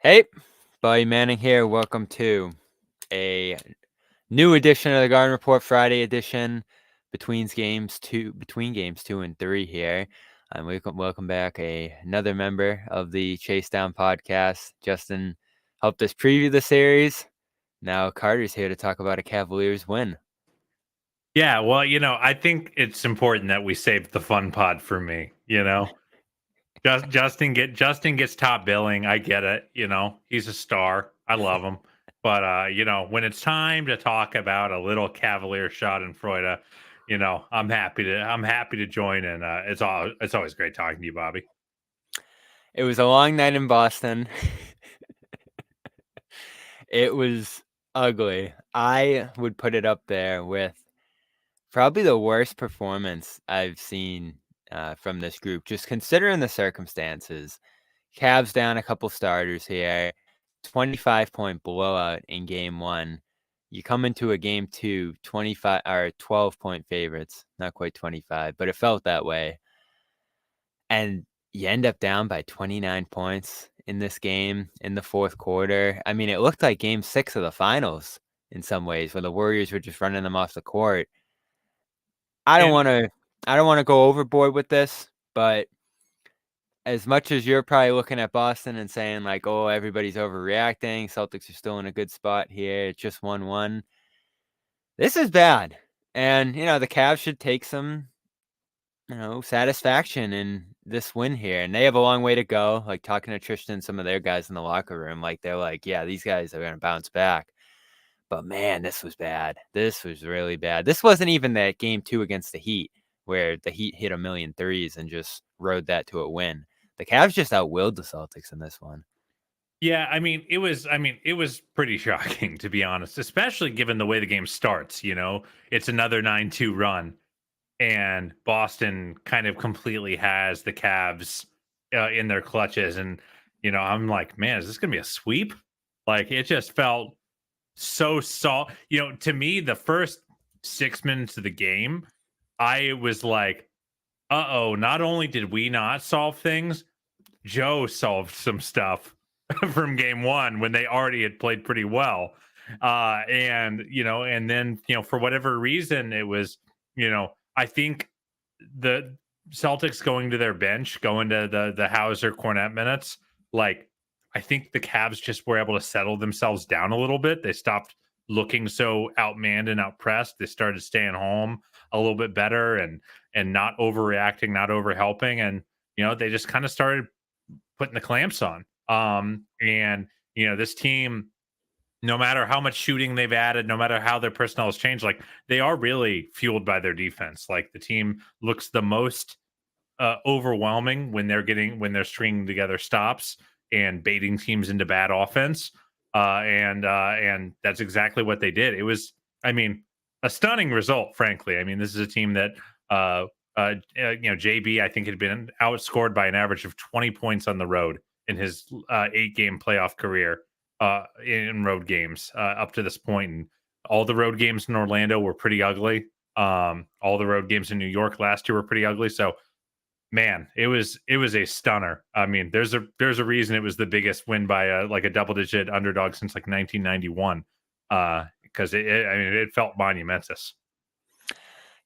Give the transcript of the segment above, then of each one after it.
Hey, Buddy Manning here. Welcome to a new edition of the Garden Report Friday edition between games 2 and 3 here. And welcome back another member of the Chase Down podcast. Justin helped us preview the series. Now Carter's here to talk about a Cavaliers win. Yeah, well, I think it's important that we save the fun pod for me. Justin gets top billing. I get it. He's a star. I love him. But when it's time to talk about a little Cavalier shot in Freuda, I'm happy to join in. It's always great talking to you, Bobby. It was a long night in Boston. It was ugly. I would put it up there with probably the worst performance I've seen from this group, just considering the circumstances. Cavs down a couple starters here, 25-point blowout in game one. You come into a game two, 25 or 12-point favorites, not quite 25, but it felt that way. And you end up down by 29 points in this game in the fourth quarter. I mean, it looked like game 6 of the finals in some ways, where the Warriors were just running them off the court. I don't And want to go overboard with this, but as much as you're probably looking at Boston and saying like, "Oh, everybody's overreacting. Celtics are still in a good spot here. It's just 1-1." This is bad. And, the Cavs should take some, satisfaction in this win here. And they have a long way to go. Like talking to Tristan and some of their guys in the locker room, like they're like, "Yeah, these guys are going to bounce back." But man, this was bad. This was really bad. This wasn't even that game 2 against the Heat where the Heat hit a million threes and just rode that to a win. The Cavs just outwilled the Celtics in this one. yeah, it was pretty shocking to be honest, especially given the way the game starts. It's another 9-2 run and Boston kind of completely has the Cavs in their clutches. And I'm like, man, is this gonna be a sweep? Like it just felt so soft. To me, the first 6 minutes of the game, I was like, uh oh. Not only did we not solve things, Joe solved some stuff from game one when they already had played pretty well. And then for whatever reason, it was I think the Celtics going to their bench, going to the Hauser Cornet minutes, like I think the Cavs just were able to settle themselves down a little bit. They stopped looking so outmanned and outpressed. They started staying home a little bit better and not overreacting, not overhelping, and they just kind of started putting the clamps on. And this team, no matter how much shooting they've added, no matter how their personnel has changed, like they are really fueled by their defense. Like the team looks the most overwhelming when they're stringing together stops and baiting teams into bad offense. And that's exactly what they did. It was, a stunning result. Frankly, this is a team that JB, I think, had been outscored by an average of 20 points on the road in his 8-game playoff career in road games up to this point. And all the road games in Orlando were pretty ugly. All the road games in New York last year were pretty ugly. So, man, it was a stunner. There's a reason it was the biggest win by a double-digit underdog since like 1991 because it felt monumentous.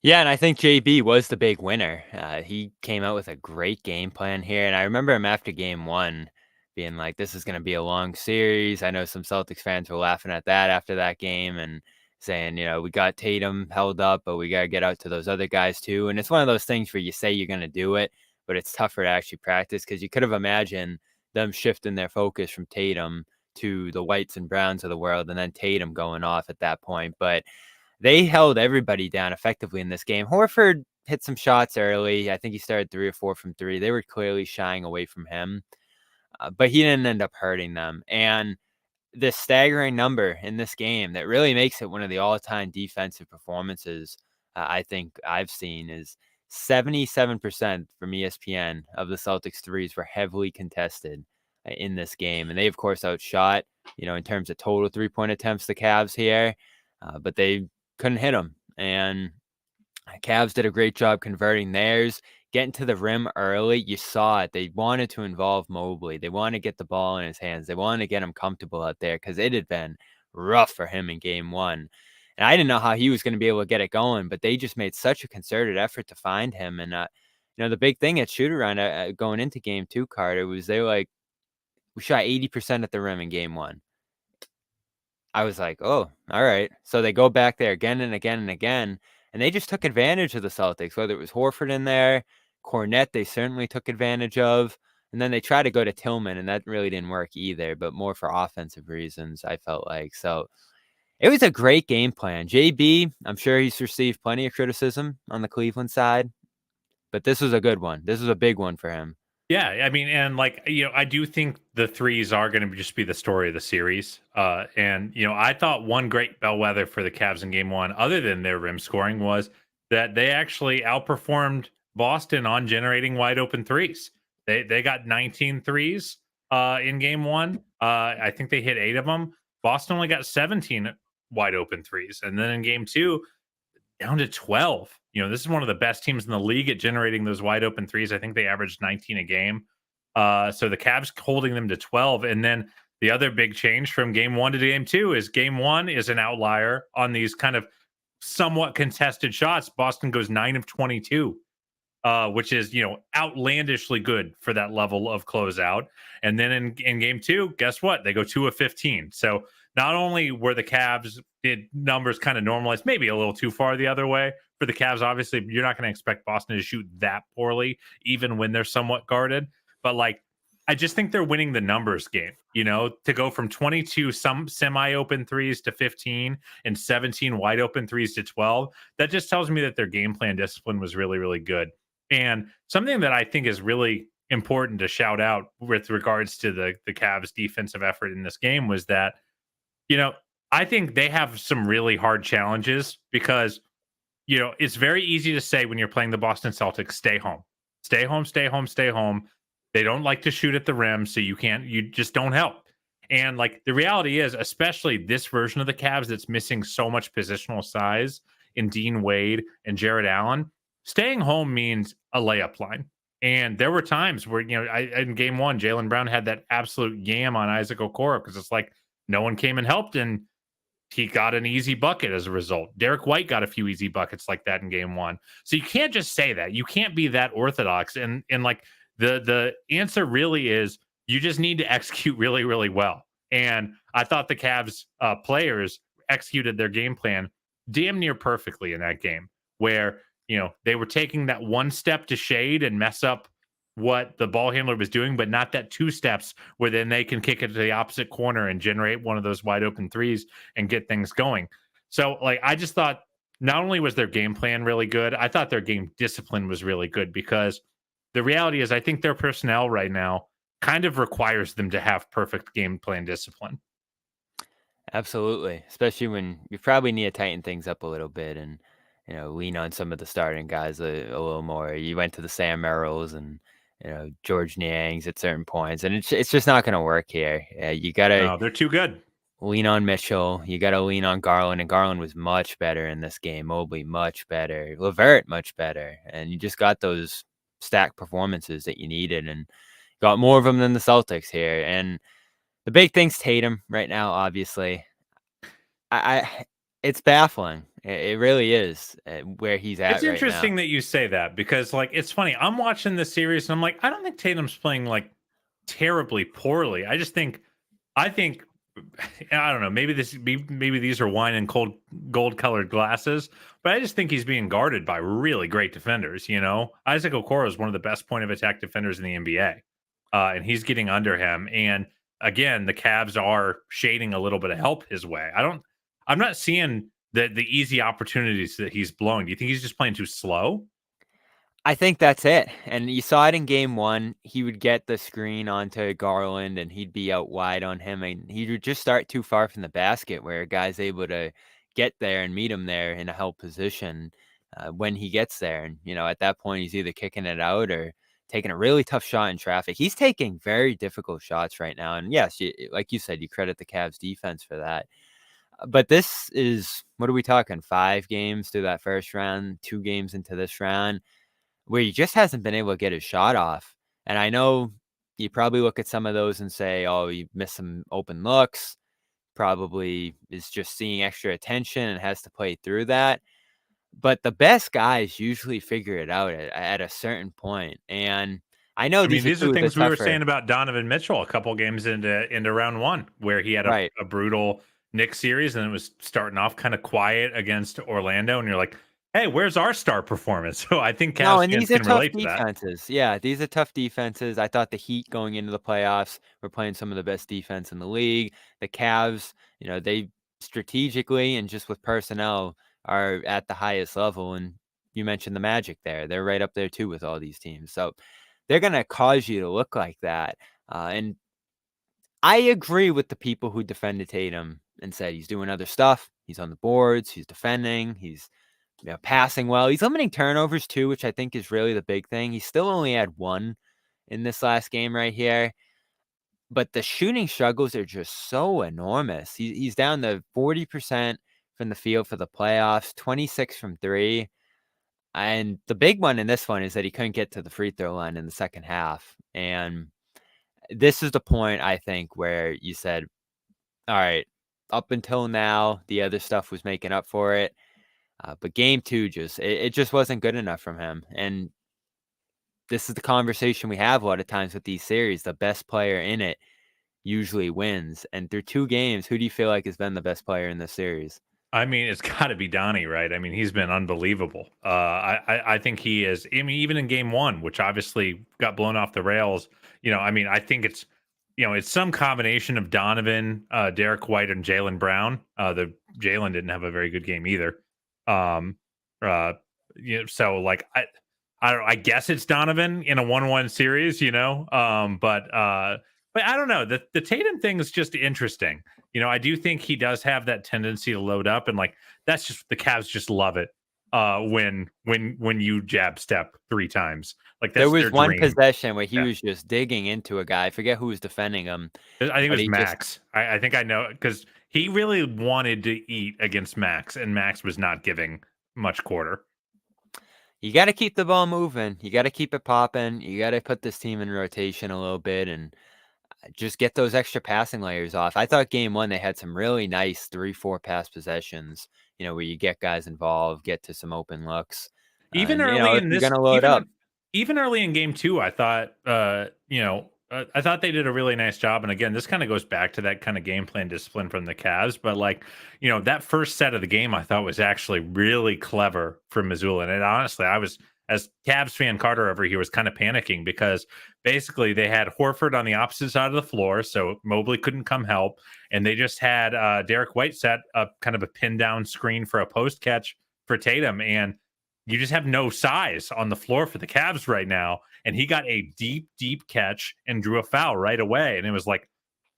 Yeah, and I think JB was the big winner. He came out with a great game plan here, and I remember him after game one being like, "This is going to be a long series." I know some Celtics fans were laughing at that after that game and saying, "We got Tatum held up, but we got to get out to those other guys too." And it's one of those things where you say you're going to do it, but it's tougher to actually practice because you could have imagined them shifting their focus from Tatum to the Whites and Browns of the world, and then Tatum going off at that point. But they held everybody down effectively in this game. Horford hit some shots early. I think he started 3 or 4 from 3. They were clearly shying away from him, but he didn't end up hurting them. And the staggering number in this game that really makes it one of the all-time defensive performances I think I've seen is 77% from ESPN of the Celtics threes were heavily contested in this game. And they, of course, outshot, in terms of total three-point attempts, the Cavs here, but they couldn't hit them. And Cavs did a great job converting theirs. getting to the rim early, you saw it. They wanted to involve Mobley. They wanted to get the ball in his hands. They wanted to get him comfortable out there because it had been rough for him in game one. And I didn't know how he was going to be able to get it going, but they just made such a concerted effort to find him. And, the big thing at shoot around going into game two, Carter, was they were like, we shot 80% at the rim in game one. I was like, "Oh, all right." So they go back there again and again and again, and they just took advantage of the Celtics, whether it was Horford in there, Cornette, they certainly took advantage of, and then they tried to go to Tillman, and that really didn't work either, but more for offensive reasons, I felt like. So it was a great game plan. JB, I'm sure he's received plenty of criticism on the Cleveland side, but this was a good one. This was a big one for him. Yeah, I mean, and like I do think the threes are going to just be the story of the series. And I thought one great bellwether for the Cavs in Game One, other than their rim scoring, was that they actually outperformed Boston on generating wide open threes. They got 19 threes in Game One. I think they hit 8 of them. Boston only got 17 wide open threes, and then in Game Two, down to 12. This is one of the best teams in the league at generating those wide open threes. I think they averaged 19 a game. So the Cavs holding them to 12. And then the other big change from game one to game two is game one is an outlier on these kind of somewhat contested shots. Boston goes 9 of 22, which is, outlandishly good for that level of closeout. And then in game two, guess what? They go 2 of 15. So not only were the Cavs did numbers kind of normalize, maybe a little too far the other way for the Cavs. Obviously, you're not going to expect Boston to shoot that poorly, even when they're somewhat guarded. But like, I just think they're winning the numbers game, to go from 22 some semi-open threes to 15 and 17 wide open threes to 12. That just tells me that their game plan discipline was really, really good. And something that I think is really important to shout out with regards to the Cavs defensive effort in this game was that, I think they have some really hard challenges because, it's very easy to say when you're playing the Boston Celtics, stay home, stay home, stay home, stay home. They don't like to shoot at the rim, so you just don't help. And like the reality is, especially this version of the Cavs that's missing so much positional size in Dean Wade and Jared Allen, staying home means a layup line. And there were times where, in game one, Jaylen Brown had that absolute yam on Isaac Okoro because it's like no one came and helped, and he got an easy bucket as a result. Derek White got a few easy buckets like that in game one. So you can't just say that. You can't be that orthodox. And like the answer really is you just need to execute really, really well. And I thought the Cavs players executed their game plan damn near perfectly in that game where, they were taking that one step to shade and mess up what the ball handler was doing, but not that 2 steps where then they can kick it to the opposite corner and generate one of those wide open threes and get things going. So, like, I just thought not only was their game plan really good, I thought their game discipline was really good because the reality is I think their personnel right now kind of requires them to have perfect game plan discipline. Absolutely, especially when you probably need to tighten things up a little bit and, lean on some of the starting guys a little more. You went to the Sam Merrills and, George Niang's at certain points, and it's just not gonna work here. You gotta No, they're too good. lean on Mitchell. You gotta lean on Garland, and Garland was much better in this game. Mobley much better. LeVert much better, and you just got those stacked performances that you needed, and got more of them than the Celtics here. And the big thing's Tatum right now, obviously. I it's baffling. It really is, where he's It's at right now. interesting that you say that because, like, it's funny. I'm watching this series and I'm like, I don't think Tatum's playing like terribly poorly. I think, I don't know. Maybe these are wine and cold gold colored glasses, but I just think he's being guarded by really great defenders. Isaac Okoro is one of the best point of attack defenders in the NBA, and he's getting under him. And again, the Cavs are shading a little bit of help his way. I'm not seeing the easy opportunities that he's blowing. Do you think he's just playing too slow? I think that's it, and you saw it in game one. He would get the screen onto Garland, and he'd be out wide on him, and he would just start too far from the basket where a guy's able to get there and meet him there in a help position, when he gets there, and, at that point, he's either kicking it out or taking a really tough shot in traffic. He's taking very difficult shots right now, and yes, like you said, you credit the Cavs defense for that. But this is, what are we talking, 5 games through that first round, 2 games into this round? where he just hasn't been able to get his shot off. And I know you probably look at some of those and say, "Oh, he missed some open looks." Probably is just seeing extra attention and has to play through that. But the best guys usually figure it out at a certain point, and I know I mean, these are these are 2 of the things we were tougher. saying about Donovan Mitchell a couple games into round one, where he had Right. a brutal Knicks series and it was starting off kind of quiet against Orlando. And you're like, hey, where's our star performance? So I think No, Cavs and fans these are can tough relate to that. defenses. Yeah, these are tough defenses. I thought the Heat going into the playoffs were playing some of the best defense in the league. The Cavs, they strategically and just with personnel are at the highest level, and you mentioned the Magic there. They're right up there too with all these teams. So, they're gonna cause you to look like that, and I agree with the people who defended Tatum and said he's doing other stuff. He's on the boards, he's defending, he's passing well. He's limiting turnovers too, which I think is really the big thing. He still only had 1 in this last game right here, but the shooting struggles are just so enormous. He's down to 40% from the field for the playoffs, 26 from 3. And the big one in this one is that he couldn't get to the free throw line in the second half. And this is the point I think where you said, all right, up until now, the other stuff was making up for it. But game 2 it just wasn't good enough from him, and this is the conversation we have a lot of times with these series. The best player in it usually wins, and through 2 games, who do you feel like has been the best player in this series? I mean, it's got to be Donnie, right? I mean, he's been unbelievable. I think he is. I mean, even in game one, which obviously got blown off the rails. I mean, I think it's some combination of Donovan, Derek White, and Jalen Brown. The Jalen didn't have a very good game either. Um, so like I don't. I guess it's Donovan in a 1-1 series. But I don't know. The Tatum thing is just interesting. I do think he does have that tendency to load up, and like that's just the Cavs just love it. When you jab step 3 times, like There that's was their one dream. possession where he Yeah, was just digging into a guy. I forget who was defending him, I think it but was he just Max. I think I know because he really wanted to eat against Max, and Max was not giving much quarter. you gotta keep the ball moving. You gotta keep it popping. You gotta put this team in rotation a little bit and just get those extra passing layers off. I thought game 1, they had some really nice 3, 4 pass possessions, where you get guys involved, get to some open looks. Even And, early if in you're this, gonna load up, even early in game two, I thought, I thought they did a really nice job. And again, this kind of goes back to that kind of game plan discipline from the Cavs. But like, that first set of the game, I thought was actually really clever from Missoula. And honestly, I was, as Cavs fan Carter over here, was kind of panicking because basically they had Horford on the opposite side of the floor, so Mobley couldn't come help, and they just had Derek White set up kind of a pin down screen for a post catch for Tatum, and you just have no size on the floor for the Cavs right now. And he got a deep, deep catch and drew a foul right away. And it was like,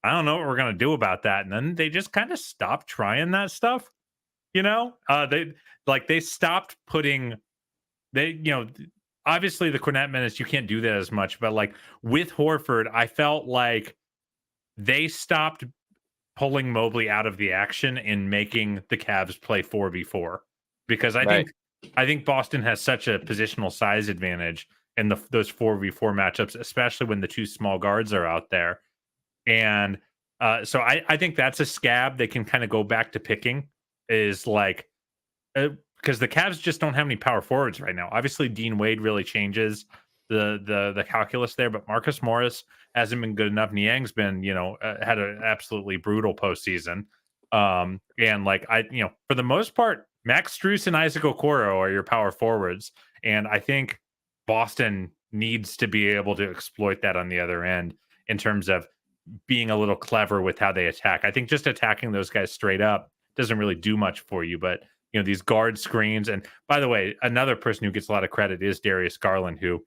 I don't know what we're going to do about that. And then they just kind of stopped trying that stuff. They stopped putting, obviously the Cornet minutes, you can't do that as much. But like with Horford, I felt like they stopped pulling Mobley out of the action and making the Cavs play 4v4 because right. I think Boston has such a positional size advantage in those 4v4 matchups, especially when the 2 small guards are out there. And so I think that's a scab they can kind of go back to picking is like, because the Cavs just don't have any power forwards right now. Obviously, Dean Wade really changes the calculus there, but Marcus Morris hasn't been good enough. Niang's been, had an absolutely brutal postseason. And like for the most part, Max Strus and Isaac Okoro are your power forwards, and I think Boston needs to be able to exploit that on the other end in terms of being a little clever with how they attack. I think just attacking those guys straight up doesn't really do much for you, but these guard screens. And by the way, another person who gets a lot of credit is Darius Garland, who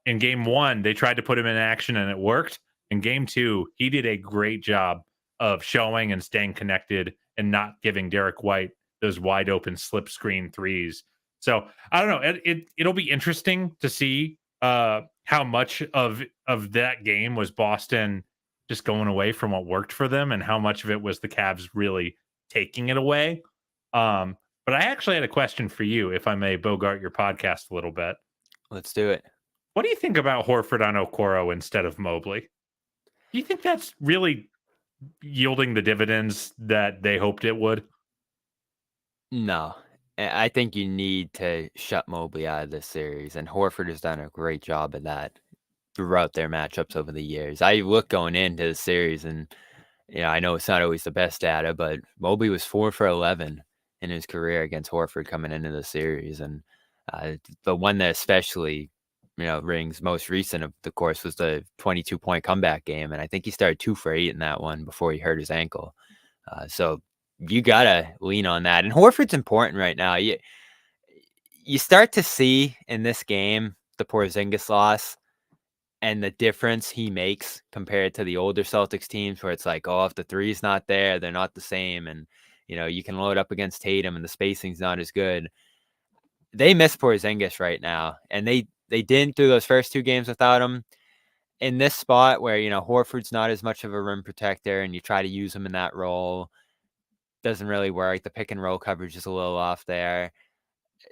in game 1 they tried to put him in action and it worked. In game 2, he did a great job of showing and staying connected and not giving Derek White those wide open slip screen threes. So I don't know. It'll be interesting to see how much of that game was Boston just going away from what worked for them, and how much of it was the Cavs really taking it away. But I actually had a question for you, if I may bogart your podcast a little bit. Let's do it. What do you think about Horford on Okoro instead of Mobley? Do you think that's really yielding the dividends that they hoped it would? No. I think you need to shut Mobley out of this series, and Horford has done a great job of that throughout their matchups over the years. I look going into the series and I know it's not always the best data, but Mobley was 4 for 11 in his career against Horford coming into the series, and the one that especially rings most recent of the course was the 22-point comeback game, and I think he started 2 for 8 in that one before he hurt his ankle. So you gotta lean on that, and Horford's important right now. You start to see in this game the Porzingis loss and the difference he makes compared to the older Celtics teams where it's like, oh, if the three's not there, they're not the same. And, you can load up against Tatum and the spacing's not as good. They miss Porzingis right now. And they didn't do those first 2 games without him. In this spot where, Horford's not as much of a rim protector and you try to use him in that role, doesn't really work. The pick and roll coverage is a little off there.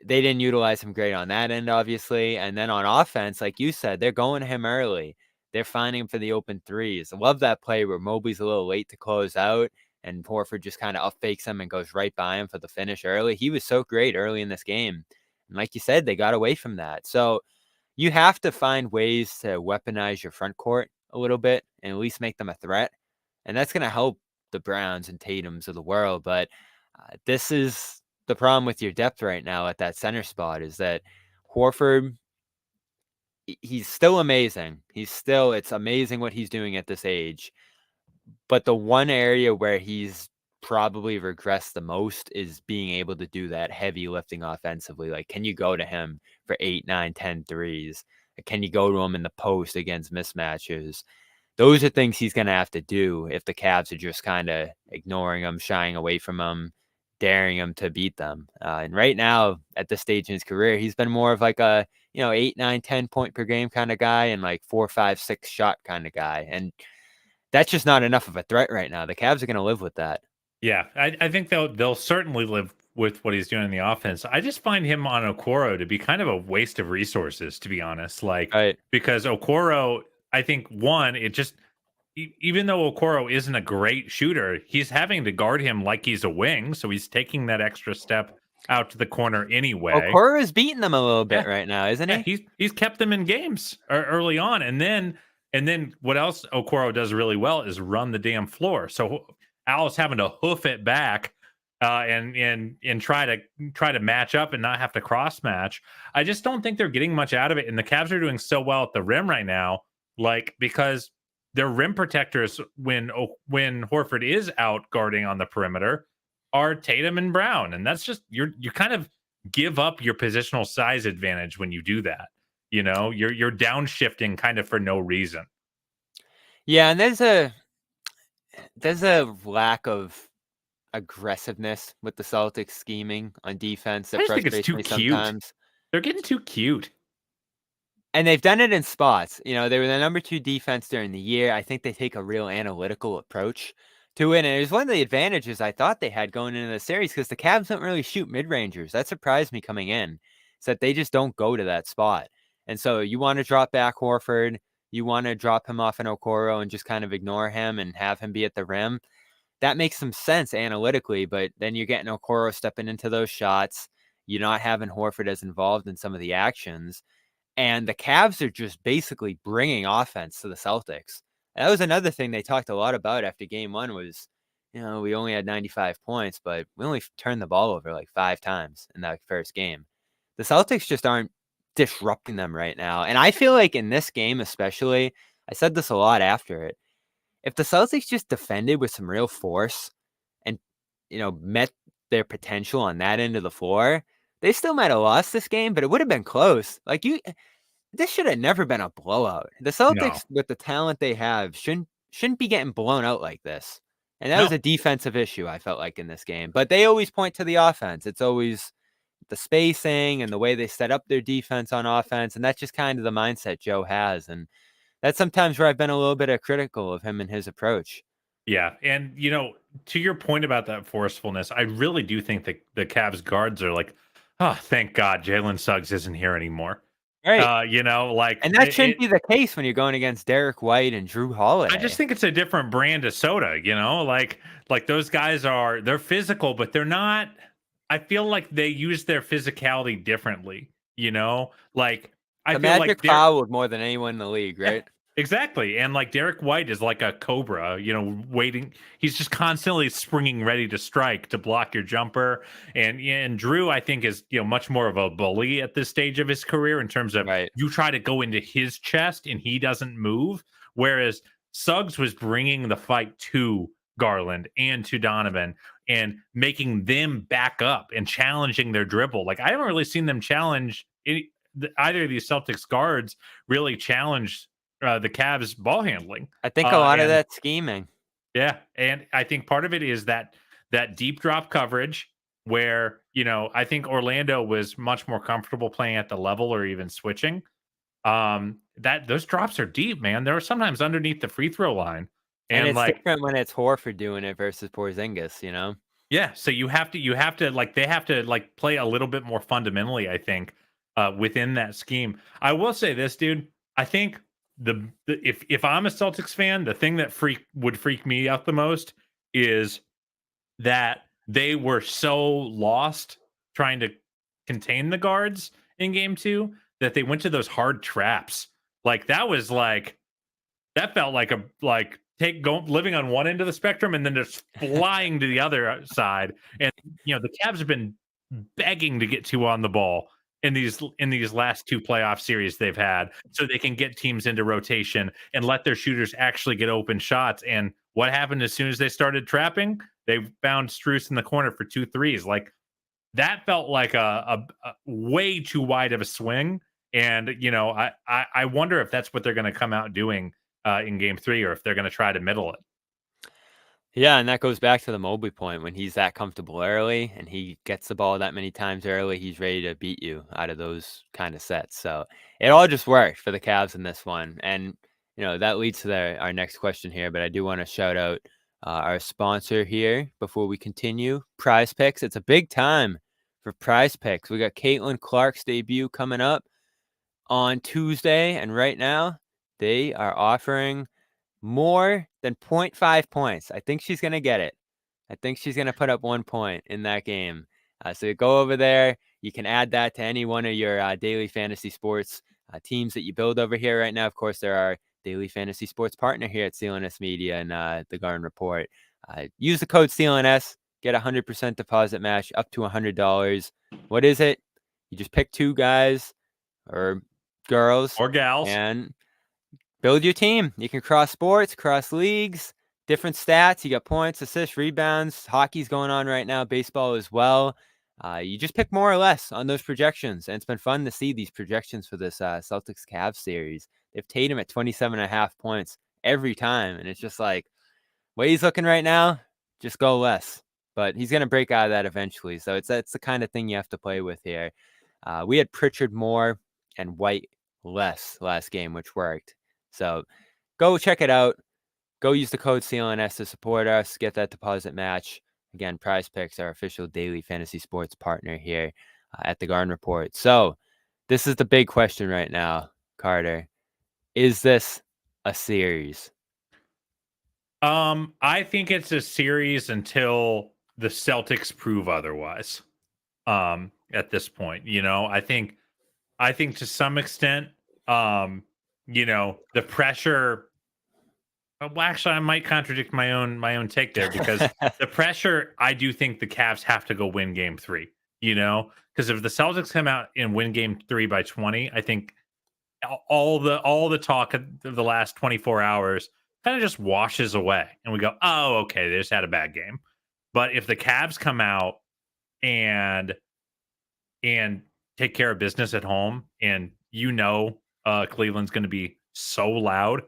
They didn't utilize him great on that end, obviously. And then on offense, like you said, they're going to him early. They're finding him for the open threes. I love that play where Mobley's a little late to close out and Horford just kind of up fakes him and goes right by him for the finish early. He was so great early in this game. And like you said, they got away from that. So you have to find ways to weaponize your front court a little bit and at least make them a threat. And that's going to help the Browns and Tatums of the world. But this is the problem with your depth right now at that center spot is that Horford, he's still amazing. It's amazing what he's doing at this age. But the one area where he's probably regressed the most is being able to do that heavy lifting offensively. Like, can you go to him for 8, 9, 10 threes? Can you go to him in the post against mismatches? Those are things he's going to have to do if the Cavs are just kind of ignoring him, shying away from him, daring him to beat them. And right now, at this stage in his career, he's been more of like a 8, 9, 10 point per game kind of guy and like 4, 5, 6 shot kind of guy. And that's just not enough of a threat right now. The Cavs are going to live with that. Yeah, I think they'll certainly live with what he's doing in the offense. I just find him on Okoro to be kind of a waste of resources, to be honest. Like Right. because Okoro, I think one, it just even though Okoro isn't a great shooter, he's having to guard him like he's a wing, so he's taking that extra step out to the corner anyway. Okoro's beating them a little bit Yeah, right now, isn't yeah, he? he's kept them in games early on, and then what else Okoro does really well is run the damn floor. So Al's having to hoof it back and try to match up and not have to cross match. I just don't think they're getting much out of it. And the Cavs are doing so well at the rim right now, like because their rim protectors when Horford is out guarding on the perimeter are Tatum and Brown, and that's just you kind of give up your positional size advantage when you do that. You're downshifting kind of for no reason. Yeah, and there's a lack of aggressiveness with the Celtics scheming on defense I that just think it's frustrates too me cute. sometimes. They're getting too cute. And they've done it in spots. They were the number 2 defense during the year. I think they take a real analytical approach to it. And it was one of the advantages I thought they had going into the series because the Cavs don't really shoot mid-rangers. That surprised me coming in. Is that they just don't go to that spot. And so you want to drop back Horford. You want to drop him off an Okoro and just kind of ignore him and have him be at the rim. That makes some sense analytically, but then you're getting Okoro stepping into those shots. You're not having Horford as involved in some of the actions. And the Cavs are just basically bringing offense to the Celtics. And that was another thing they talked a lot about after game 1 was, we only had 95 points, but we only turned the ball over like 5 times in that first game. The Celtics just aren't disrupting them right now. And I feel like in this game especially, I said this a lot after it, if the Celtics just defended with some real force and, met their potential on that end of the floor, they still might have lost this game, but it would have been close. Like this should have never been a blowout. The No, Celtics, with the talent they have, shouldn't be getting blown out like this. And that was no. a defensive issue, I felt like, in this game. But they always point to the offense. It's always the spacing and the way they set up their defense on offense. And that's just kind of the mindset Joe has. And that's sometimes where I've been a little bit critical of him and his approach. Yeah, and to your point about that forcefulness, I really do think that the Cavs guards are like, oh, thank God Jalen Suggs isn't here anymore. Right. Like And that shouldn't be the case when you're going against Derek White and Drew I just Holiday. think it's a different brand of soda, like those guys they're physical, but they're not. I feel like they use their physicality differently, like I The feel like Magic they're fouled more than anyone in the league, yeah, right? exactly. And like Derek White is like a cobra, waiting. He's just constantly springing ready to strike to block your jumper. And Drew, I think, is much more of a bully at this stage of his career in terms of Right. you try to go into his chest and he doesn't move. Whereas Suggs was bringing the fight to Garland and to Donovan and making them back up and challenging their dribble. Like I haven't really seen them challenge either of these Celtics guards really challenge the Cavs ball handling. I think a lot of And that scheming. yeah, and I think part of it is that deep drop coverage where, I think Orlando was much more comfortable playing at the level or even switching. That those drops are deep, man. They were sometimes underneath the free throw line. And And it's like, different when it's Horford doing it versus Porzingis, you know? yeah, so you have to like they have to like play a little bit more fundamentally, I think, within that scheme. I will say this, dude. I think if I'm a Celtics fan, the thing that would freak me out the most is that they were so lost trying to contain the guards in game 2 that they went to those hard traps. Like that felt like living on one end of the spectrum and then just flying to the other side. And the Cavs have been begging to get two on the ball in these last two playoff series they've had, so they can get teams into rotation and let their shooters actually get open shots. And what happened as soon as they started trapping? They found Strus in the corner for 2 threes. Like that felt like a way too wide of a swing. And I wonder if that's what they're going to come out doing in game 3, or if they're going to try to middle it. Yeah, and that goes back to the Mobley point. When he's that comfortable early and he gets the ball that many times early, he's ready to beat you out of those kind of sets. So it all just worked for the Cavs in this one. And, that leads to our next question here. But I do want to shout out our sponsor here before we continue, Prize Picks. It's a big time for Prize Picks. We got Caitlin Clark's debut coming up on Tuesday. And right now, they are offering more than 0.5 points. I think she's going to get it. I think she's going to put up 1 point in that game. So you go over there. You can add that to any one of your daily fantasy sports teams that you build over here right now. Of course, there are daily fantasy sports partner here at CLNS Media and the Garden Report. Use the code CLNS. Get a 100% deposit match up to $100. What is it? You just pick two guys or girls Or gals. and build your team. You can cross sports, cross leagues, different stats. You got points, assists, rebounds. Hockey's going on right now, baseball as well. You just pick more or less on those projections. And it's been fun to see these projections for this Celtics Cavs series. They've Tatum at 27.5 points every time. And it's just like, way he's looking right now, just go less. But he's going to break out of that eventually. So it's the kind of thing you have to play with here. We had Pritchard more and White less last game, which worked. So go check it out. Go use the code CLNS to support us. Get that deposit match. Again, Prize Picks, our official daily fantasy sports partner here at the Garden Report. So this is the big question right now, Carter. Is this a series? I think it's a series until the Celtics prove otherwise. At this point, I think to some extent, the pressure. Well, actually, I might contradict my own take there, because the pressure. I do think the Cavs have to go win Game 3. Because if the Celtics come out and win Game 3 by 20, I think all the talk of the last 24 hours kind of just washes away, and we go, oh, okay, they just had a bad game. But if the Cavs come out and take care of business at home, and Cleveland's going to be so loud.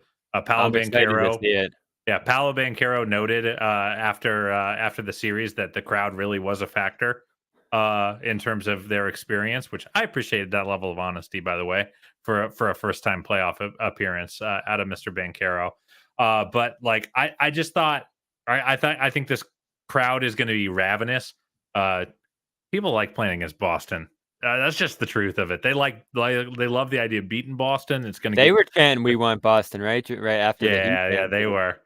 Paolo I'm excited to Banchero, see it. yeah, Paolo Banchero noted after the series that the crowd really was a factor in terms of their experience, which I appreciated that level of honesty, by the way, for a first time playoff appearance out of Mr. Banchero. But like I just thought, I think this crowd is going to be ravenous. People like playing against Boston. That's just the truth of it. They they love the idea of beating Boston. It's going to They get were chanting, "We want Boston," right? Right after the Heat yeah, game. they were.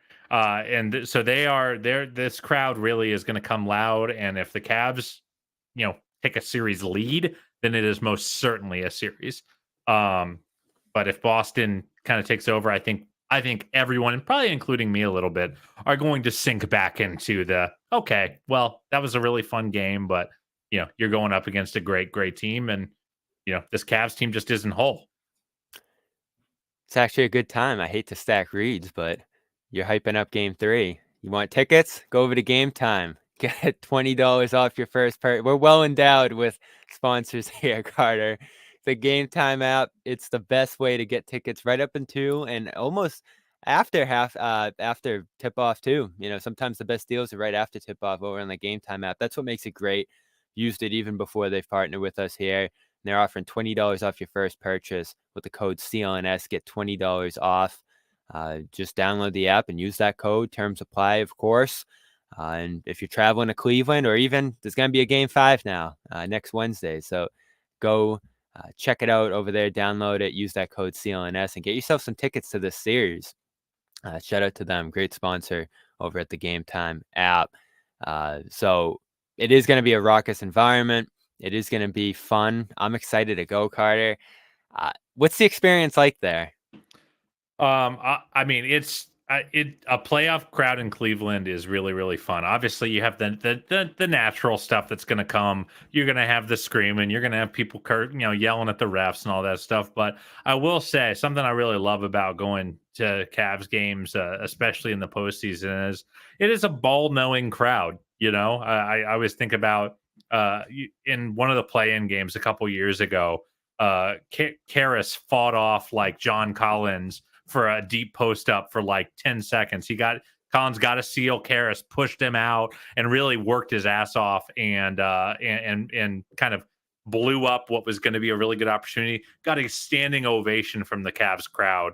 So this crowd really is going to come loud. And if the Cavs, take a series lead, then it is most certainly a series. Um, but if Boston kind of takes over, I think everyone, and probably including me a little bit, are going to sink back into the okay. Well, that was a really fun game, but you're going up against a great, great team, and this Cavs team just isn't whole. It's actually a good time. I hate to stack reads, but you're hyping up game 3. You want tickets? Go over to Game Time. Get $20 off your first We're well endowed with sponsors here, Carter. The Game Time app, it's the best way to get tickets right up into and almost after tip off too. Sometimes the best deals are right after tip off over on the Game Time app. That's what makes it great. Used it even before they've partnered with us here. They're offering $20 off your first purchase with the code CLNS. Get $20 off. Just download the app and use that code. Terms apply, of course. And if you're traveling to Cleveland, or even there's going to be a game 5 now next Wednesday. So go check it out over there. Download it. Use that code CLNS and get yourself some tickets to this series. Shout out to them. Great sponsor over at the Game Time app. So it is going to be a raucous environment. It is going to be fun. I'm excited to go, Carter. What's the experience like there? I mean, a playoff crowd in Cleveland is really, really fun. Obviously, you have the natural stuff that's going to come. You're going to have the screaming. You're going to have people, yelling at the refs and all that stuff. But I will say something I really love about going to Cavs games, especially in the postseason, is it is a ball-knowing crowd. I always think about in one of the play-in games a couple years ago. Karras fought off like John Collins for a deep post up for like 10 seconds. Collins got a seal. Karras pushed him out and really worked his ass off and kind of blew up what was going to be a really good opportunity. Got a standing ovation from the Cavs crowd,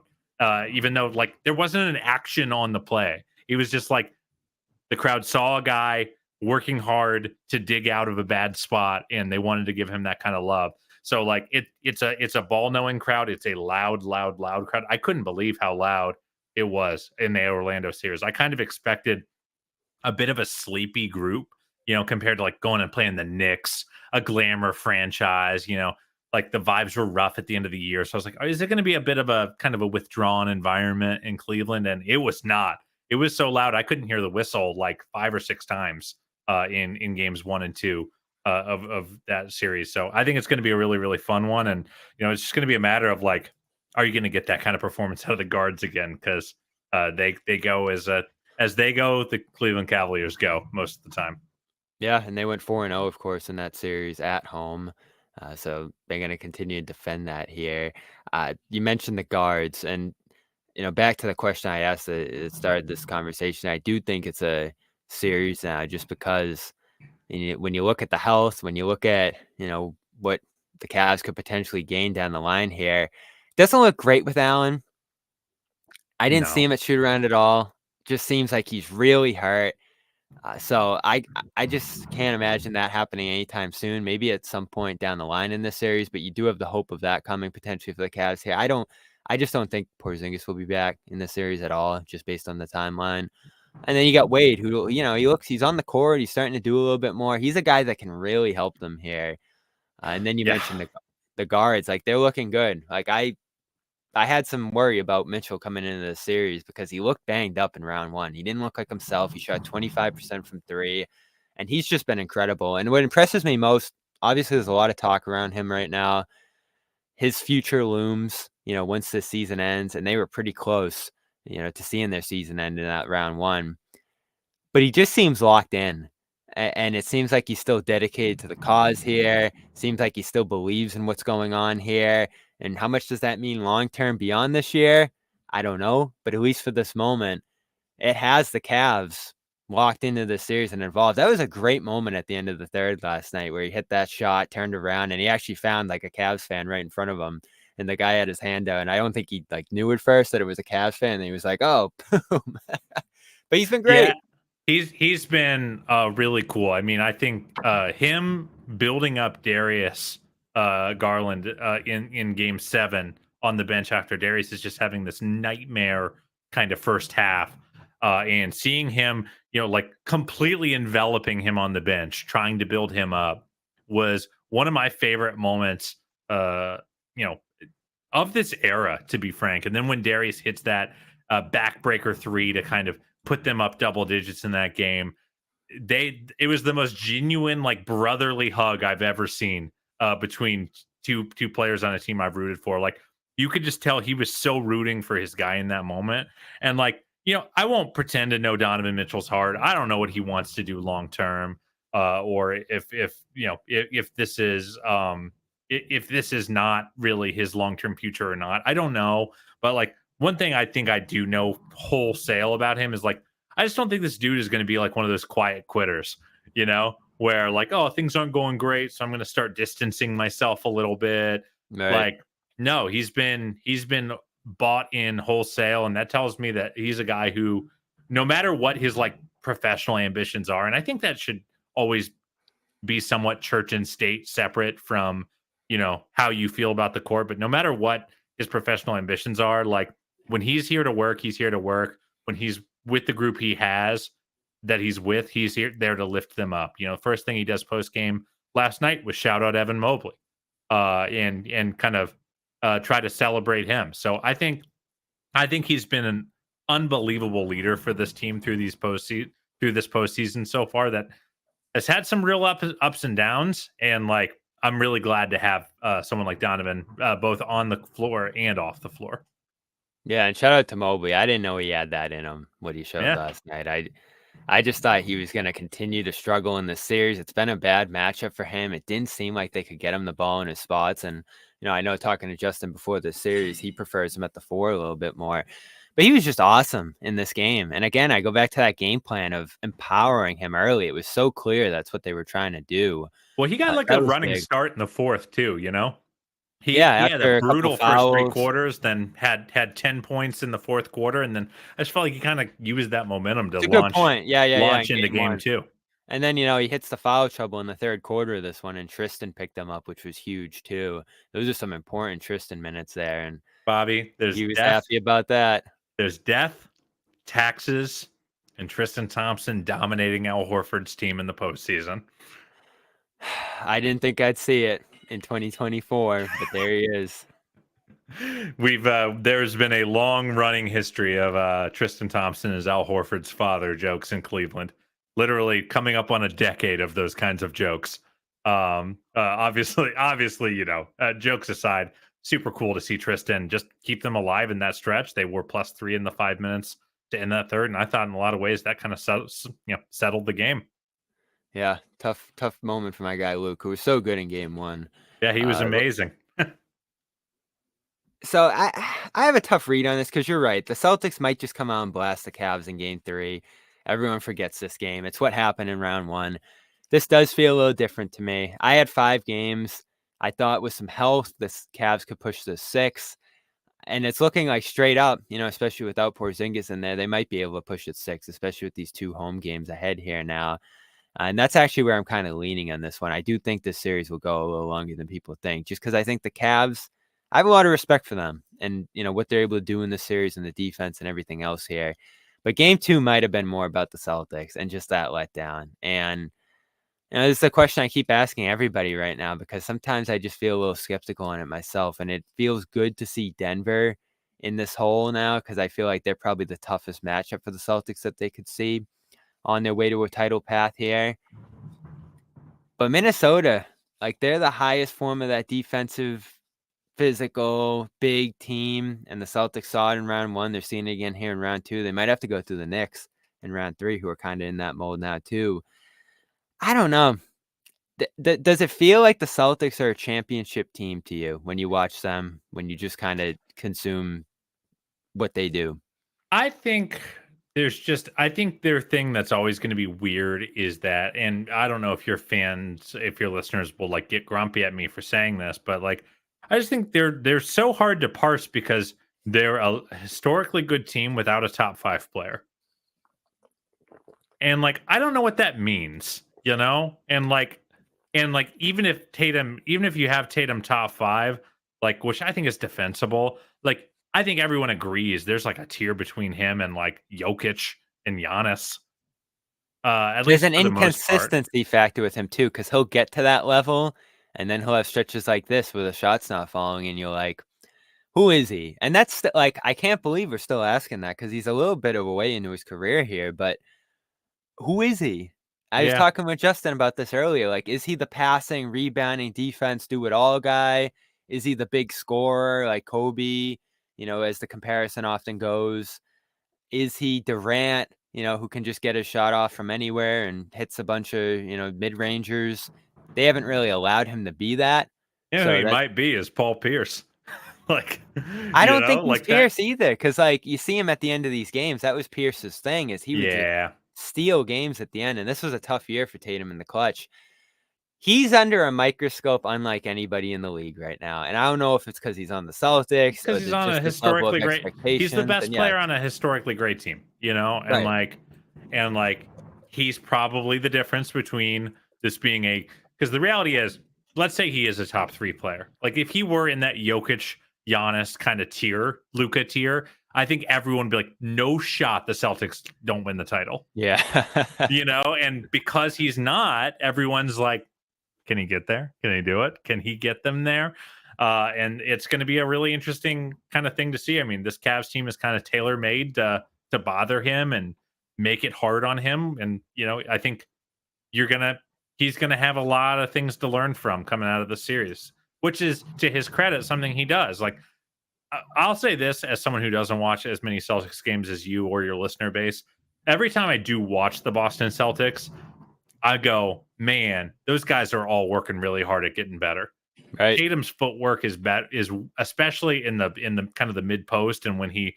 even though like there wasn't an action on the play. It was just like the crowd saw a guy working hard to dig out of a bad spot, and they wanted to give him that kind of love. So like it's a ball knowing crowd. It's a loud, loud, loud crowd. I couldn't believe how loud it was in the Orlando series. I kind of expected a bit of a sleepy group, compared to like going and playing the Knicks, a glamour franchise, like the vibes were rough at the end of the year. So I was like, oh, is it going to be a bit of a kind of a withdrawn environment in Cleveland? And it was not. It was so loud I couldn't hear the whistle like 5 or 6 times in games 1 and 2 of that series. So I think it's going to be a really, really fun one. And, it's just going to be a matter of like, are you going to get that kind of performance out of the guards again? Because they go as they go, the Cleveland Cavaliers go most of the time. Yeah, and they went 4-0, of course, in that series at home. So they're going to continue to defend that here. You mentioned the guards, and back to the question I asked that started this conversation. I do think it's a series now, just because when you look at the health, when you look at what the Cavs could potentially gain down the line here, it doesn't look great with Allen. I didn't see No. him at shoot around at all. Just seems like he's really hurt. So I just can't imagine that happening anytime soon. Maybe at some point down the line in this series, but you do have the hope of that coming potentially for the Cavs here. I just don't think Porzingis will be back in this series at all, just based on the timeline. And then you got Wade, who he's on the court, he's starting to do a little bit more. He's a guy that can really help them here. And then you Yeah. mentioned the guards, like they're looking good. Like I had some worry about Mitchell coming into the series because he looked banged up in round 1. He didn't look like himself. He shot 25% from 3, and he's just been incredible. And what impresses me most, obviously, there's a lot of talk around him right now. His future looms, once this season ends, and they were pretty close, to seeing their season end in that round 1. But he just seems locked in. And it seems like he's still dedicated to the cause here. Seems like he still believes in what's going on here. And how much does that mean long term beyond this year? I don't know. But at least for this moment, it has the Cavs locked into the series and involved. That was a great moment at the end of the third last night where he hit that shot, turned around, and he actually found like a Cavs fan right in front of him. And the guy had his hand out. And I don't think he knew at first that it was a Cavs fan. And he was like, oh, boom. But he's been Yeah. great. He's been really cool. I mean, I think him building up Darius Garland in Game 7 on the bench after Darius is just having this nightmare kind of first half, and seeing him, like completely enveloping him on the bench, trying to build him up, was one of my favorite moments. You know, of this era, to be frank. And then when Darius hits that backbreaker three to kind of put them up double digits in that game, it was the most genuine, like brotherly hug I've ever seen between two players on a team I've rooted for. Like you could just tell he was so rooting for his guy in that moment. And like, I won't pretend to know Donovan Mitchell's heart. I don't know what he wants to do long term, or if this is if this is not really his long term future or not. I don't know, but like one thing I think I do know wholesale about him is like I just don't think this dude is going to be like one of those quiet quitters, where like, oh, things aren't going great, so I'm going to start distancing myself a little bit. Right. Like, no, he's been bought in wholesale, and that tells me that he's a guy who, no matter what his like professional ambitions are, and I think that should always be somewhat church and state separate from, how you feel about the court, but no matter what his professional ambitions are, like when he's here to work, he's here to work. When he's with the group he's with, he's there to lift them up. First thing he does post game last night was shout out Evan Mobley, and kind of try to celebrate him. So I think he's been an unbelievable leader for this team through this postseason so far that has had some real ups and downs. And like, I'm really glad to have someone like Donovan both on the floor and off the floor. Yeah, and shout out to Mobley. I didn't know he had that in him, what he showed Yeah. last night. I just thought he was gonna continue to struggle in this series. It's been a bad matchup for him. It didn't seem like they could get him the ball in his spots. And, I know talking to Justin before this series, he prefers him at the 4 a little bit more. But he was just awesome in this game. And again, I go back to that game plan of empowering him early. It was so clear that's what they were trying to do. Well, he got like a That was running big. start in the fourth too. He Yeah, had a after a couple brutal first three fouls. quarters, then had 10 points in the fourth quarter, and then I just felt like he kind of used that momentum to It's a good point. Yeah, yeah, yeah, in launch into game game 1. two. And then, he hits the foul trouble in the 3rd quarter of this one, and Tristan picked them up, which was huge too. Those are some important Tristan minutes there, and Bobby, he was happy about that. there's death, taxes, and Tristan Thompson dominating Al Horford's team in the postseason. I didn't think I'd see it in 2024, but there he is. There's been a long running history of Tristan Thompson as Al Horford's father jokes in Cleveland, literally coming up on a decade of those kinds of jokes. Obviously, jokes aside, super cool to see Tristan just keep them alive in that stretch. They were +3 in the 5 minutes to end that third, and I thought in a lot of ways that kind of settled the game. Yeah, tough moment for my guy Luke, who was so good in game 1. Yeah, he was Uh, amazing. So I have a tough read on this because you're right. The Celtics might just come out and blast the Cavs in game 3. Everyone forgets this game. It's what happened in round 1. This does feel a little different to me. I had 5 games. I thought with some health, the Cavs could push to 6. And it's looking like straight up, especially without Porzingis in there, they might be able to push it 6, especially with these 2 home games ahead here now. And that's actually where I'm kind of leaning on this one. I do think this series will go a little longer than people think, just because I think the Cavs, I have a lot of respect for them and, what they're able to do in this series and the defense and everything else here. But game 2 might have been more about the Celtics and just that letdown. And, this is a question I keep asking everybody right now because sometimes I just feel a little skeptical on it myself. And it feels good to see Denver in this hole now because I feel like they're probably the toughest matchup for the Celtics that they could see on their way to a title path here. But Minnesota, like they're the highest form of that defensive, physical, big team. And the Celtics saw it in round 1. They're seeing it again here in round 2. They might have to go through the Knicks in round 3, who are kind of in that mold now too. I don't know. Does it feel like the Celtics are a championship team to you when you watch them, when you just kind of consume what they do? I think I think their thing that's always going to be weird is that, and I don't know if your fans, if your listeners will like get grumpy at me for saying this, but like, I just think they're so hard to parse because they're a historically good team without a top 5 player. And like, I don't know what that means, and like, And like even if you have Tatum top 5, like which I think is defensible, like I think everyone agrees there's like a tier between him and like Jokic and Giannis, at There's least an for the most part. inconsistency factor with him too, because he'll get to that level, and then he'll have stretches like this where the shot's not falling, and you're like, "Who is he?" And that's like, I can't believe we're still asking that because he's a little bit of a way into his career here, but who is he? I was Yeah. talking with Justin about this earlier. Like, is he the passing, rebounding, defense, do it all guy? Is he the big scorer like Kobe? As the comparison often goes. Is he Durant, who can just get his shot off from anywhere and hits a bunch of, mid-rangers? They haven't really allowed him to be that. Yeah, So he that's might be is Paul Pierce. Like, I don't think he's like that. Pierce either, because like you see him at the end of these games. That was Pierce's thing, is he would just Yeah. steal games at the end. And this was a tough year for Tatum in the clutch. He's under a microscope unlike anybody in the league right now. And I don't know if it's because he's on the Celtics Because or he's on a just his level of historically great he's the expectations. best And yeah, player on a historically great team, right. and like he's probably the difference between this being a because the reality is, let's say he is a top 3 player. Like if he were in that Jokic, Giannis kind of tier, Luka tier, I think everyone would be like, no shot the Celtics don't win the title. Yeah. And because he's not, everyone's like, can he get there? Can he do it? Can he get them there? And it's going to be a really interesting kind of thing to see. I mean, this Cavs team is kind of tailor made to bother him and make it hard on him. And I think you're gonna he's gonna have a lot of things to learn from coming out of the series, which is to his credit something he does. Like I'll say this as someone who doesn't watch as many Celtics games as you or your listener base. Every time I do watch the Boston Celtics, I go, man, those guys are all working really hard at getting better. Right. Tatum's footwork is especially in the kind of the mid post and when he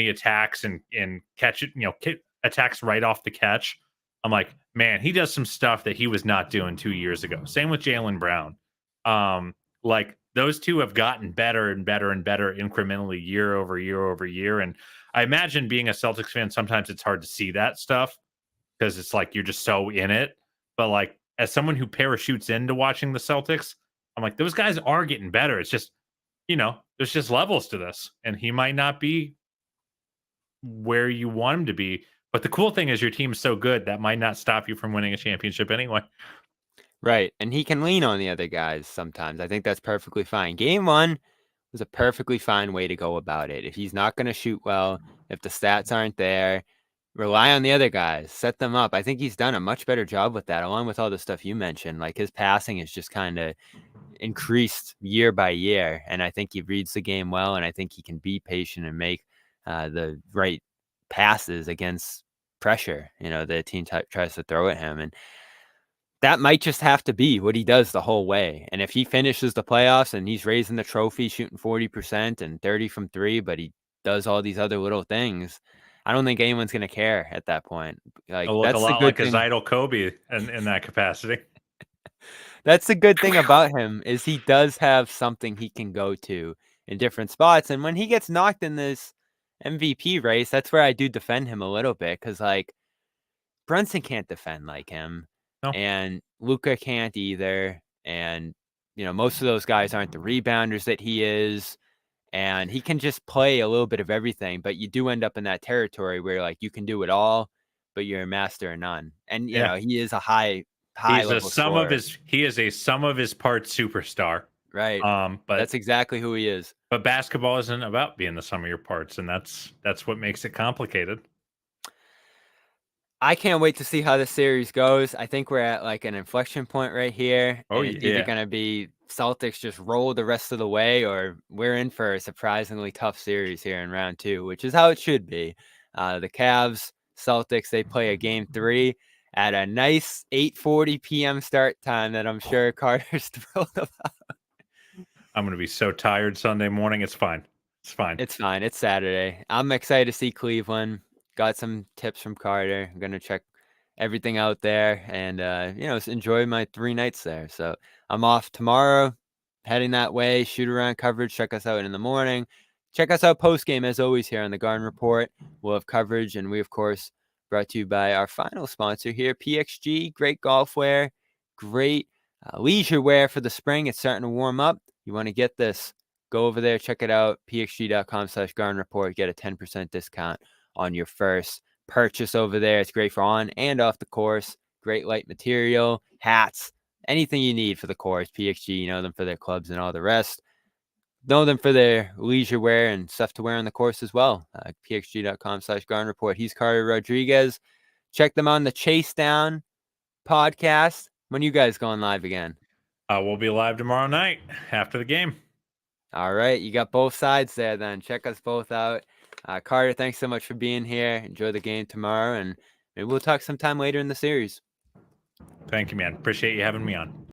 attacks and catch it, attacks right off the catch. I'm like, man, he does some stuff that he was not doing 2 years ago. Same with Jaylen Brown. Like those two have gotten better and better and better incrementally year over year over year. And I imagine being a Celtics fan, sometimes it's hard to see that stuff because it's like you're just so in it. But like as someone who parachutes into watching the Celtics, I'm like, those guys are getting better. It's just, there's just levels to this. And he might not be where you want him to be. But the cool thing is your team's so good that might not stop you from winning a championship anyway. Right. And he can lean on the other guys sometimes. I think that's perfectly fine. Game 1 was a perfectly fine way to go about it. If he's not going to shoot well, if the stats aren't there, rely on the other guys, set them up. I think he's done a much better job with that, along with all the stuff you mentioned. Like his passing is just kind of increased year by year. And I think he reads the game well. And I think he can be patient and make the right passes against pressure, the team tries to throw at him. And that might just have to be what he does the whole way. And if he finishes the playoffs and he's raising the trophy, shooting 40% and 30 from 3, but he does all these other little things, I don't think anyone's going to care at that point. Like, It'll look a that's the lot good like his thing. idol Kobe in that capacity. That's the good thing about him, is he does have something he can go to in different spots. And when he gets knocked in this MVP race, that's where I do defend him a little bit, because like Brunson can't defend like him, No, and Luka can't either. And most of those guys aren't the rebounders that he is. And he can just play a little bit of everything, but you do end up in that territory where like you can do it all, but you're a master of none. And yeah, he is a high level scorer. he is a sum of his parts superstar. Right. But That's exactly who he is. basketball isn't about being the sum of your parts, and that's what makes it complicated. I can't wait to see how this series goes. I think we're at like an inflection point right here, Oh and it's either yeah. going to be Celtics just roll the rest of the way, or we're in for a surprisingly tough series here in round 2, which is how it should be. The Cavs, Celtics, they play a game 3 at a nice 8:40 p.m. start time that I'm sure Carter's thrilled about. I'm gonna be so tired Sunday morning. It's fine. It's fine. It's fine. It's Saturday. I'm excited to see Cleveland. Got some tips from Carter. I'm gonna check everything out there and enjoy my 3 nights there. So I'm off tomorrow, heading that way. Shoot around coverage. Check us out in the morning. Check us out post game as always here on the Garden Report. We'll have coverage, and we of course brought to you by our final sponsor here, PXG. Great golf wear, great leisure wear for the spring. It's starting to warm up. You want to get this, go over there, check it out, pxg.com/Garden Report. Get a 10% discount on your first purchase over there. It's great for on and off the course. Great light material, hats, anything you need for the course. PXG, you know them for their clubs and all the rest. Know them for their leisure wear and stuff to wear on the course as well. pxg.com/Garden Report. He's Carter Rodriguez. Check them on the Chase Down podcast. When you guys going live again? We'll be live tomorrow night after the game. All right, you got both sides there then. Check us both out. Carter, thanks so much for being here. Enjoy the game tomorrow, and maybe we'll talk sometime later in the series. Thank you, man. Appreciate you having me on.